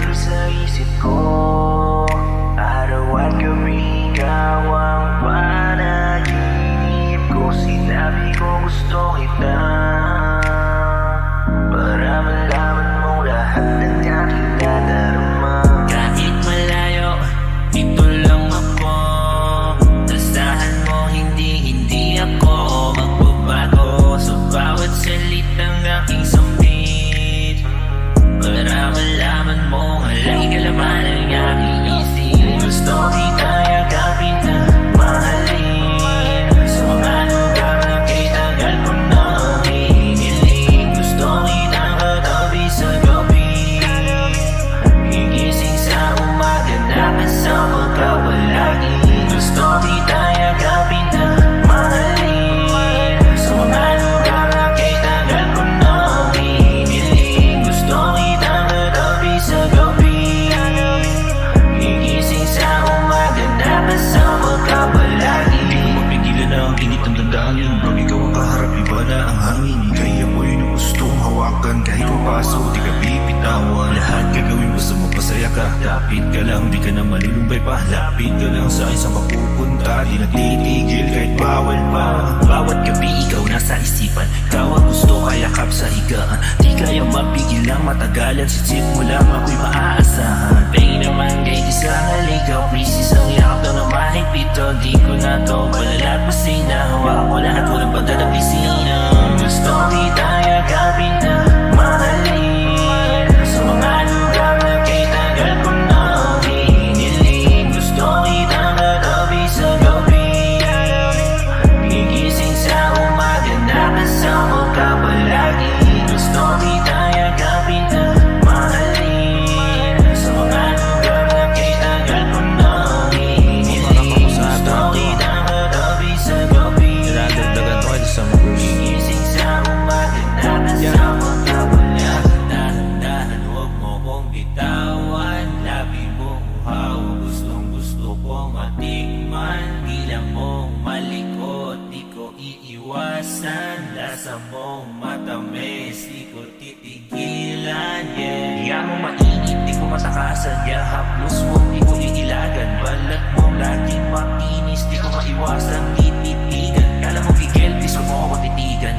ka sa isip ko. Araw at gabi ikaw ang panaginip ko. Sinabi ko gusto kita para malaman mo lahat ng aking nadarama. Kahit malayo, dito lang ako. Asahan mo hindi ako magbabago sa bawat salitang aking sambit. Para malaman mo halay kalaman ang aking isip. Gusto kita yakapin na mahalin sa mga lugar na kay tagal ko na hinihiling. Gusto kita katabi sa gabi, gigising sa umaga na kasama ka palagi. Gusto kita yakapin na mahalin sa mga lugar na kay tagal ko na hinihiling. Gusto kita katabi sa gabi, gigising sa umaga na kasama ka palagi. Di ko mapigilan ang init ng damdamin. Pag ikaw ang kaharap, iba na ang hangin. Kaya mo'y na gustong hawakan. Kahit mapaso, di ka bibitawan. Lahat gagawin basta mapasaya ka. Lapit ka lang, di ka na malulumbay pa. Lapit ka lang sa isang mapupunta. Di na titigil kahit bawal pa. Bawat gabi ikaw nasa isipan, ikaw ang gusto kayakap sa higaan. Di kaya mapigil lang matagalan, sisip mo lang ako'y maaasahan. Pain naman kay isang haligaw, prisis ang yakap daw na mahigpito. Di ko na to palalat masina, hawak ko lahat walang pagdadapisina. Gusto kita yakapin na mahalin sa mga lugar na kay tagal ko na hinihiling. Gusto kita katabi sa gabi, gigising sa umaga na kasama ka palagi. Gusto kita yakapin na mahalin sa mga lugar na kay tagal ko na hinihiling. Gusto kita katabi sa gabi, Dinadagdagan ko sa mga verse. gigising sa umaga na kasama ka palagi. Dahan-dahan huwag mo kong bitawan, labi mong uhaw, gustong gusto kong matikman. Dila mong malikot, di ko iiwasan. Lasa mong matamis, di ko titigilan. Di ako mainit, di ko matakasan. Haplos mo, di ko iilagan. Balat mo laging makinis, di ko maiwasan. Tititigan, kala mo gigil, di mo ako titigan.